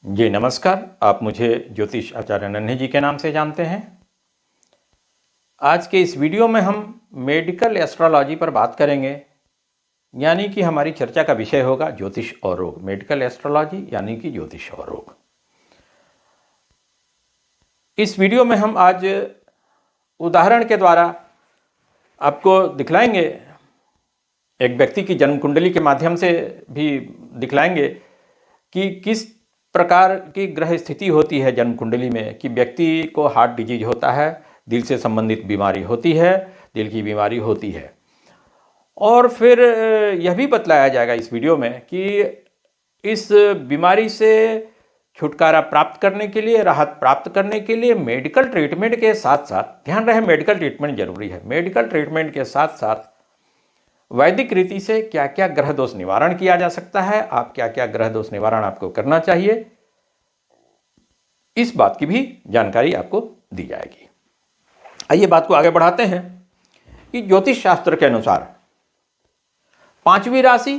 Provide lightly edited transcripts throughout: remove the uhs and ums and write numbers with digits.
जी नमस्कार। आप मुझे ज्योतिष आचार्य नन्हे जी के नाम से जानते हैं। आज के इस वीडियो में हम मेडिकल एस्ट्रोलॉजी पर बात करेंगे, यानी कि हमारी चर्चा का विषय होगा ज्योतिष और रोग। मेडिकल एस्ट्रोलॉजी यानी कि ज्योतिष और रोग। इस वीडियो में हम आज उदाहरण के द्वारा आपको दिखलाएंगे, एक व्यक्ति की जन्म कुंडली के माध्यम से भी दिखलाएंगे कि किस प्रकार की ग्रह स्थिति होती है जन्म कुंडली में, कि व्यक्ति को हार्ट डिजीज होता है, दिल से संबंधित बीमारी होती है, दिल की बीमारी होती है। और फिर यह भी बतलाया जाएगा इस वीडियो में कि इस बीमारी से छुटकारा प्राप्त करने के लिए, राहत प्राप्त करने के लिए मेडिकल ट्रीटमेंट के साथ साथ, ध्यान रहे मेडिकल ट्रीटमेंट जरूरी है, मेडिकल ट्रीटमेंट के साथ साथ वैदिक रीति से क्या क्या ग्रह दोष निवारण किया जा सकता है, आप क्या क्या ग्रह दोष निवारण आपको करना चाहिए, इस बात की भी जानकारी आपको दी जाएगी। आइए बात को आगे बढ़ाते हैं कि ज्योतिष शास्त्र के अनुसार पांचवी राशि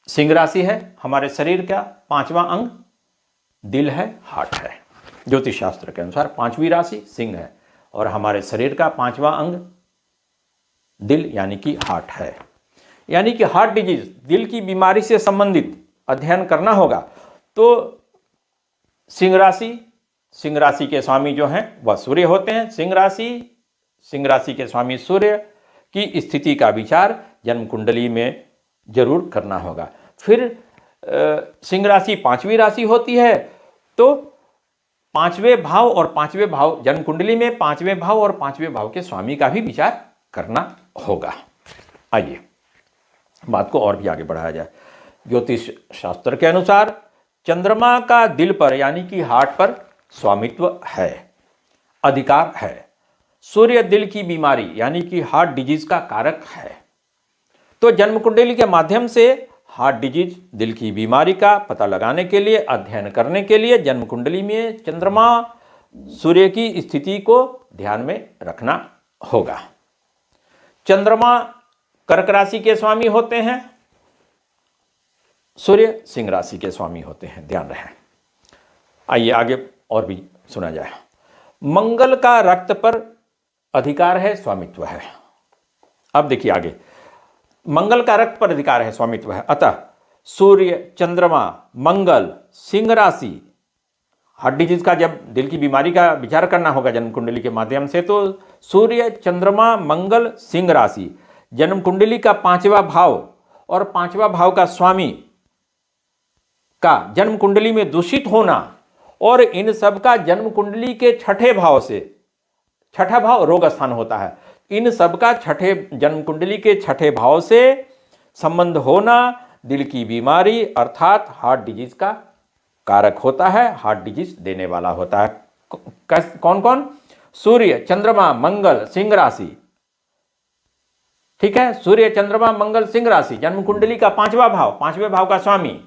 सिंह राशि है। हमारे शरीर का पांचवा अंग दिल है, हार्ट है। ज्योतिष शास्त्र के अनुसार पांचवी राशि सिंह है और हमारे शरीर का पांचवा अंग दिल यानी कि हार्ट है। यानी कि हार्ट डिजीज, दिल की बीमारी से संबंधित अध्ययन करना होगा तो सिंह राशि के स्वामी जो हैं वह सूर्य होते हैं। सिंह राशि के स्वामी सूर्य की स्थिति का विचार जन्म कुंडली में जरूर करना होगा। फिर सिंह राशि पांचवी राशि होती है तो पांचवें भाव और पांचवें भाव, जन्म कुंडली में पांचवें भाव और पांचवें भाव के स्वामी का भी विचार करना होगा। आइए बात को और भी आगे बढ़ाया जाए। ज्योतिष शास्त्र के अनुसार चंद्रमा का दिल पर यानी कि हार्ट पर स्वामित्व है, अधिकार है। सूर्य दिल की बीमारी यानी कि हार्ट डिजीज का कारक है। तो जन्म कुंडली के माध्यम से हार्ट डिजीज, दिल की बीमारी का पता लगाने के लिए, अध्ययन करने के लिए जन्म कुंडली में चंद्रमा सूर्य की स्थिति को ध्यान में रखना होगा। चंद्रमा कर्क राशि के स्वामी होते हैं, सूर्य सिंह राशि के स्वामी होते हैं, ध्यान रहे। आइए आगे और भी सुना जाए। मंगल का रक्त पर अधिकार है, स्वामित्व है। अब देखिए आगे, मंगल का रक्त पर अधिकार है, स्वामित्व है। अतः सूर्य, चंद्रमा, मंगल, सिंह राशि, हार्ट डिजीज का जब दिल की बीमारी का विचार करना होगा जन्म कुंडली के माध्यम से, तो सूर्य, चंद्रमा, मंगल, सिंह राशि, जन्म कुंडली का पांचवा भाव और पांचवा भाव का स्वामी का जन्म कुंडली में दूषित होना और इन सब का जन्म कुंडली के छठे भाव से, छठा भाव रोग स्थान होता है, इन सब का जन्म कुंडली के छठे भाव से संबंध होना दिल की बीमारी अर्थात हार्ट डिजीज का कारक होता है, हार्ट डिजीज देने वाला होता है। कौन कौन? सूर्य, चंद्रमा, मंगल, सिंह राशि। ठीक है, सूर्य, चंद्रमा, मंगल, सिंह राशि, जन्म कुंडली का पांचवा भाव, पांचवें भाव का स्वामी,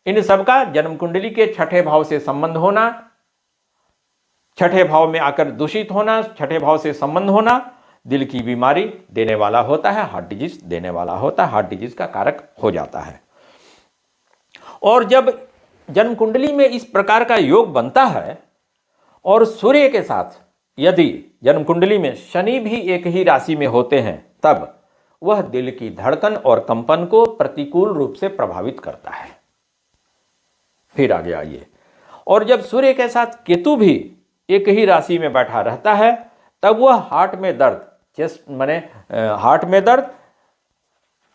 इन सब का जन्म कुंडली के छठे भाव से संबंध होना, छठे भाव में आकर दूषित होना, छठे भाव से संबंध होना दिल की बीमारी देने वाला होता है, हार्ट डिजीज देने वाला होता है, हार्ट डिजीज का कारक हो जाता है। और जब जन्म कुंडली में इस प्रकार का योग बनता है और सूर्य के साथ यदि जन्म कुंडली में शनि भी एक ही राशि में होते हैं, तब वह दिल की धड़कन और कंपन को प्रतिकूल रूप से प्रभावित करता है। फिर आगे आइए, और जब सूर्य के साथ केतु भी एक ही राशि में बैठा रहता है, तब वह हार्ट में दर्द, चेस्ट माने हार्ट में दर्द,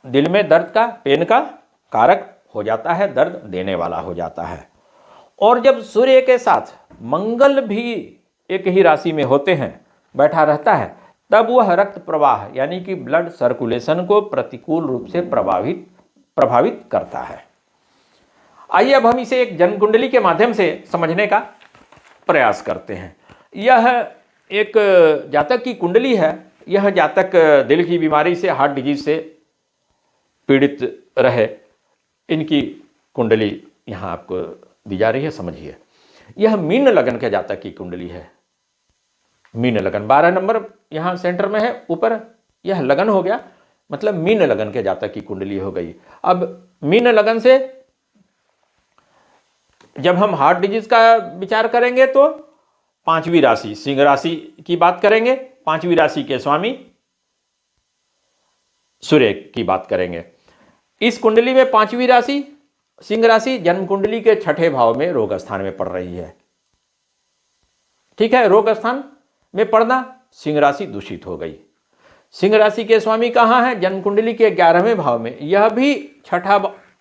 दिल में दर्द का, पेन का कारक हो जाता है, दर्द देने वाला हो जाता है। और जब सूर्य के साथ मंगल भी एक ही राशि में होते हैं, बैठा रहता है, तब वह रक्त प्रवाह यानी कि ब्लड सर्कुलेशन को प्रतिकूल रूप से प्रभावित करता है। आइए अब हम इसे एक जन्म कुंडली के माध्यम से समझने का प्रयास करते हैं। यह एक जातक की कुंडली है। यह जातक दिल की बीमारी से, हार्ट डिजीज से पीड़ित रहे, इनकी कुंडली यहाँ आपको दी जा रही है, समझिए। यह मीन लगन के जातक की कुंडली है। मीन लगन 12 नंबर यहाँ सेंटर में है, ऊपर यह लगन हो गया, मतलब मीन लगन के जातक की कुंडली हो गई। अब मीन लगन से जब हम हार्ट डिजीज का विचार करेंगे तो पांचवी राशि सिंह राशि की बात करेंगे, पांचवी राशि के स्वामी सूर्य की बात करेंगे। इस कुंडली में पांचवी राशि सिंह राशि जन्म कुंडली के छठे भाव में रोग स्थान में पड़ रही है। ठीक है, रोग स्थान में पड़ना, सिंह राशि दूषित हो गई। सिंह राशि के स्वामी कहां है? जन्म कुंडली के 11वें भाव में। यह भी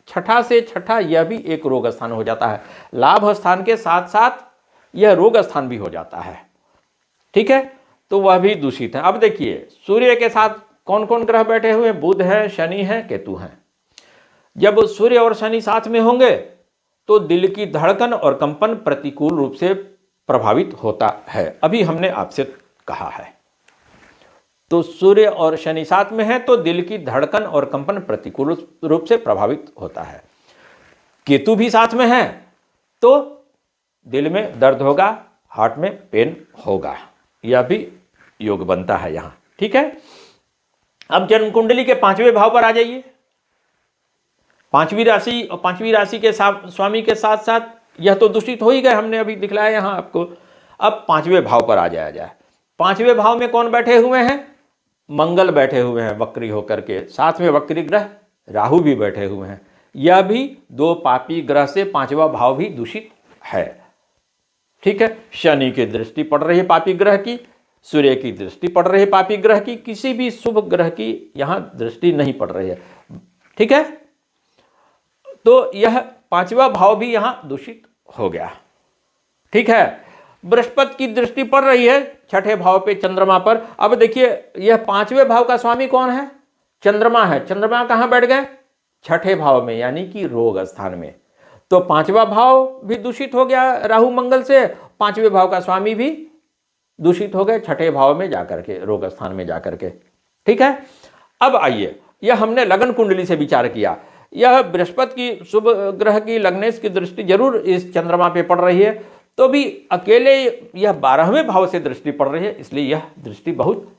छठा से छठा, यह भी एक रोग स्थान हो जाता है। लाभ स्थान के साथ साथ यह रोग स्थान भी हो जाता है। ठीक है, तो वह भी दूषित है। अब देखिए सूर्य के साथ कौन कौन ग्रह बैठे हुए हैं? बुध है, शनि है, केतु है। जब सूर्य और शनि साथ में होंगे तो दिल की धड़कन और कंपन प्रतिकूल रूप से प्रभावित होता है। अभी हमने आपसे कहा है, तो सूर्य और शनि साथ में है तो दिल की धड़कन और कंपन प्रतिकूल रूप से प्रभावित होता है। केतु भी साथ में है तो दिल में दर्द होगा, हार्ट में पेन होगा। यह भी योग बनता है यहां। ठीक है, अब जन्म कुंडली के 5वें भाव पर आ जाइए। पांचवी राशि और पांचवी राशि के स्वामी के साथ साथ यह तो दूषित हो ही गए, हमने अभी दिखलाया यहां आपको। अब 5वें भाव पर आ जाया जाए। 5वें भाव में कौन बैठे हुए हैं? मंगल बैठे हुए हैं वक्री होकर के, साथ में वक्री ग्रह राहु भी बैठे हुए हैं। यह भी दो पापी ग्रह से 5वां भाव भी दूषित है। ठीक है, शनि की दृष्टि पड़ रही है पापी ग्रह की, सूर्य की दृष्टि पड़ रही है पापी ग्रह की, किसी भी शुभ ग्रह की यहां दृष्टि नहीं पड़ रही है। ठीक है, तो यह 5वां भाव भी यहां दूषित हो गया। ठीक है, बृहस्पति की दृष्टि पड़ रही है छठे भाव पे चंद्रमा पर। अब देखिए यह 5वें भाव का स्वामी कौन है? चंद्रमा है। चंद्रमा कहां बैठ गए? छठे भाव में, यानी कि रोग स्थान में। तो 5वां भाव भी दूषित हो गया राहु मंगल से, 5वें भाव का स्वामी भी दूषित हो गए छठे भाव में जाकर के, रोग स्थान में जाकर के। ठीक है, अब आइए, यह हमने लगन कुंडली से विचार किया। यह बृहस्पति की शुभ ग्रह की लग्नेश की दृष्टि जरूर इस चंद्रमा पे पड़ रही है, तो भी अकेले यह 12वें भाव से दृष्टि पड़ रही है, इसलिए यह दृष्टि बहुत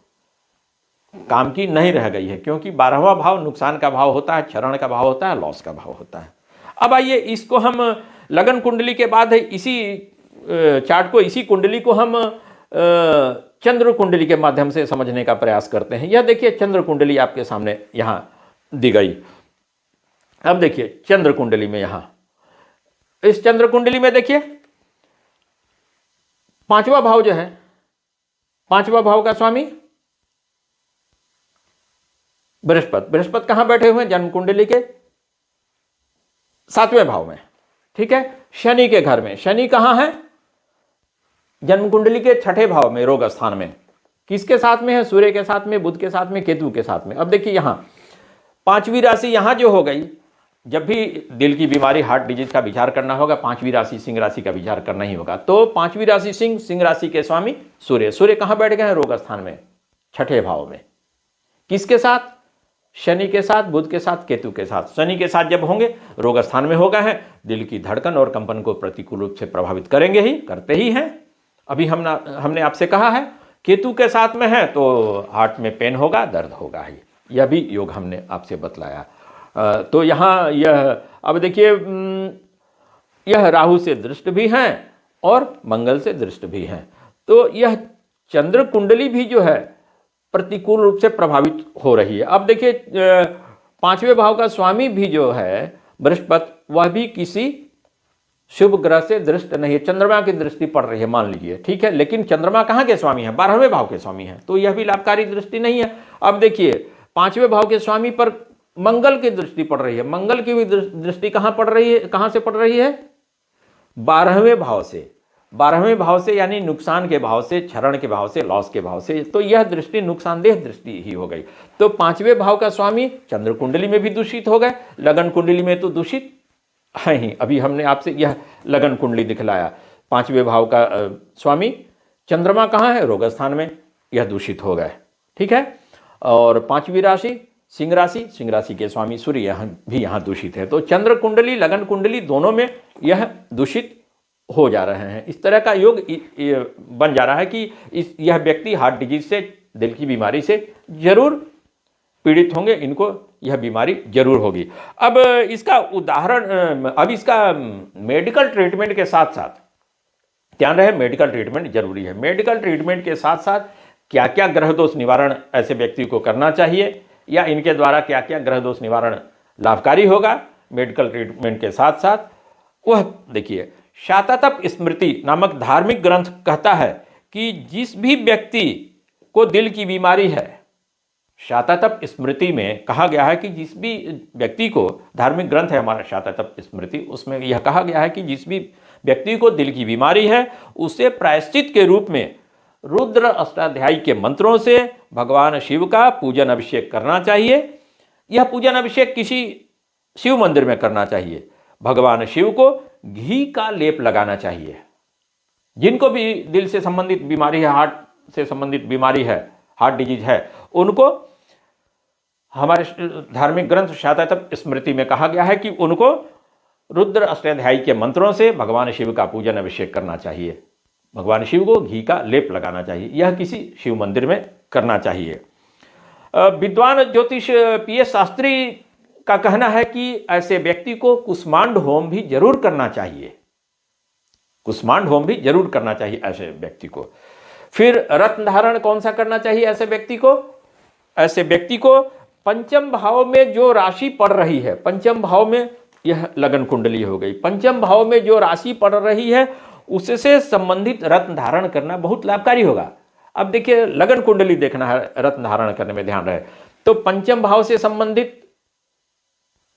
काम की नहीं रह गई है, क्योंकि 12वां भाव नुकसान का भाव होता है, क्षरण का भाव होता है, लॉस का भाव होता है। अब आइए इसको हम लगन कुंडली के बाद इसी चार्ट को, इसी कुंडली को हम चंद्र कुंडली के माध्यम से समझने का प्रयास करते हैं। यह देखिए चंद्र कुंडली आपके सामने यहां दी गई। अब देखिए चंद्र कुंडली में, यहां इस चंद्र कुंडली में देखिए 5वां भाव जो है, 5वां भाव का स्वामी बृहस्पति। बृहस्पति कहां बैठे हुए हैं? जन्म कुंडली के 7वें भाव में। ठीक है, शनि के घर में। शनि कहां है? जन्म कुंडली के छठे भाव में, रोग स्थान में। किसके साथ में है? सूर्य के साथ में, बुध के साथ में, केतु के साथ में। अब देखिए यहां 5वीं राशि यहां जो हो गई, जब भी दिल की बीमारी, हार्ट डिजीज का विचार करना होगा, 5वीं राशि सिंह राशि का विचार करना ही होगा। तो 5वीं राशि सिंह राशि के स्वामी सूर्य। सूर्य कहां बैठ गए हैं? रोग स्थान में, छठे भाव में। किसके साथ? शनि के साथ, बुध के साथ, केतु के साथ। शनि के साथ जब होंगे, रोग स्थान में हो गए हैं, दिल की धड़कन और कंपन को प्रतिकूल रूप से प्रभावित करेंगे ही, करते ही हैं। अभी हमने आपसे कहा है केतु के साथ में है तो हार्ट में पेन होगा, दर्द होगा ही। यह भी योग हमने आपसे बतलाया। तो यहाँ यह अब देखिए, यह राहु से दृष्ट भी हैं और मंगल से दृष्ट भी हैं। तो यह चंद्र कुंडली भी जो है प्रतिकूल रूप से प्रभावित हो रही है। अब देखिए 5वें भाव का स्वामी भी जो है बृहस्पति, वह भी किसी शुभ ग्रह से दृष्ट नहीं है। चंद्रमा की दृष्टि पड़ रही है मान लीजिए, ठीक है, लेकिन चंद्रमा कहाँ के स्वामी है? 12वें भाव के स्वामी है, तो यह भी लाभकारी दृष्टि नहीं है। अब देखिए 5वें भाव के स्वामी पर मंगल की दृष्टि पड़ रही है। मंगल की भी दृष्टि कहाँ पड़ रही है? कहाँ से पड़ रही है? 12वें भाव से। 12वें भाव से यानी नुकसान के भाव से, क्षरण के भाव से, लॉस के भाव से। तो यह दृष्टि नुकसानदेह दृष्टि ही हो गई। तो 5वें भाव का स्वामी चंद्र कुंडली में भी दूषित हो गए, लगन कुंडली में तो दूषित है ही। अभी हमने आपसे यह लगन कुंडली दिखलाया। 5वें भाव का स्वामी चंद्रमा कहाँ है? रोग स्थान में, यह दूषित हो गए, ठीक है। और 5वीं राशि सिंह राशि के स्वामी सूर्य भी यहाँ दूषित है। तो चंद्र कुंडली, लगन कुंडली दोनों में यह दूषित हो जा रहे हैं। इस तरह का योग बन जा रहा है कि यह व्यक्ति हार्ट डिजीज से, दिल की बीमारी से जरूर पीड़ित होंगे। इनको यह बीमारी जरूर होगी। अब इसका उदाहरण, अब इसका मेडिकल ट्रीटमेंट के साथ साथ ध्यान रहे, मेडिकल ट्रीटमेंट जरूरी है। मेडिकल ट्रीटमेंट के साथ साथ क्या क्या ग्रह दोष निवारण ऐसे व्यक्ति को करना चाहिए, या इनके द्वारा क्या क्या ग्रह दोष निवारण लाभकारी होगा मेडिकल ट्रीटमेंट के साथ साथ, वह देखिए। शाततप स्मृति नामक धार्मिक ग्रंथ कहता है कि जिस भी व्यक्ति को दिल की बीमारी है, शाततप स्मृति में कहा गया है कि जिस भी व्यक्ति को, धार्मिक ग्रंथ है हमारा शाततप स्मृति, उसमें यह कहा गया है कि जिस भी व्यक्ति को दिल की बीमारी है उसे प्रायश्चित के रूप में रुद्र अष्टाध्यायी के मंत्रों से भगवान शिव का पूजन अभिषेक करना चाहिए। यह पूजन अभिषेक किसी शिव मंदिर में करना चाहिए। भगवान शिव को घी का लेप लगाना चाहिए। जिनको भी दिल से संबंधित बीमारी है, हार्ट से संबंधित बीमारी है, हार्ट डिजीज है, उनको हमारे धार्मिक ग्रंथ शाततप स्मृति में कहा गया है कि उनको रुद्र अष्टाध्यायी के मंत्रों से भगवान शिव का पूजन अभिषेक करना चाहिए। भगवान शिव को घी का लेप लगाना चाहिए। यह किसी शिव मंदिर में करना चाहिए। विद्वान ज्योतिष पीएस शास्त्री का कहना है कि ऐसे व्यक्ति को कुष्मांड होम भी जरूर करना चाहिए। कुष्मांड होम भी जरूर करना चाहिए ऐसे व्यक्ति को। फिर रत्न धारण कौन सा करना चाहिए ऐसे व्यक्ति को? ऐसे व्यक्ति को पंचम भाव में जो राशि पड़ रही है, पंचम भाव में, यह लगन कुंडली हो गई, पंचम भाव में जो राशि पड़ रही है उससे संबंधित रत्न धारण करना बहुत लाभकारी होगा। अब देखिए, लगन कुंडली देखना है, रत्न धारण करने में ध्यान रहे तो पंचम भाव से संबंधित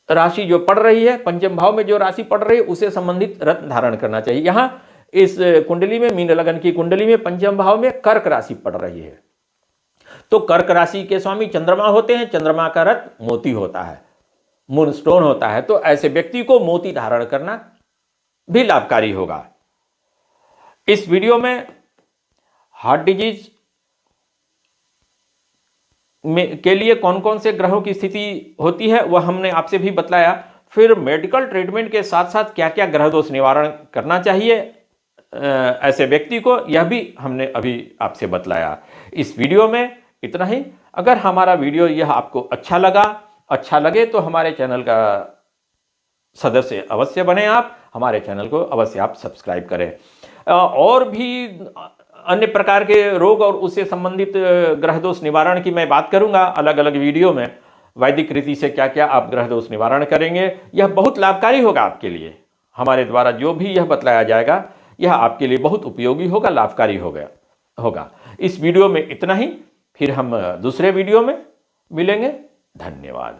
राशि जो पड़ रही है, पंचम भाव में जो राशि पड़ रही है उससे संबंधित रत्न धारण करना चाहिए। यहां इस कुंडली में, मीन लगन की कुंडली में पंचम भाव में कर्क राशि पड़ रही है, तो कर्क राशि के स्वामी चंद्रमा होते हैं। चंद्रमा का रत्न मोती होता है, मून स्टोन होता है, तो ऐसे व्यक्ति को मोती धारण करना भी लाभकारी होगा। इस वीडियो में हार्ट डिजीज के लिए कौन कौन से ग्रहों की स्थिति होती है वह हमने आपसे भी बतलाया। फिर मेडिकल ट्रीटमेंट के साथ साथ क्या क्या ग्रह दोष निवारण करना चाहिए ऐसे व्यक्ति को, यह भी हमने अभी आपसे बतलाया। इस वीडियो में इतना ही। अगर हमारा वीडियो यह आपको अच्छा लगे तो हमारे चैनल का सदस्य अवश्य बने आप, हमारे चैनल को अवश्य आप सब्सक्राइब करें। और भी अन्य प्रकार के रोग और उससे संबंधित ग्रह दोष निवारण की मैं बात करूंगा अलग अलग वीडियो में। वैदिक रीति से क्या क्या आप ग्रह दोष निवारण करेंगे, यह बहुत लाभकारी होगा आपके लिए। हमारे द्वारा जो भी यह बतलाया जाएगा यह आपके लिए बहुत उपयोगी होगा, लाभकारी होगा। इस वीडियो में इतना ही, फिर हम दूसरे वीडियो में मिलेंगे। धन्यवाद।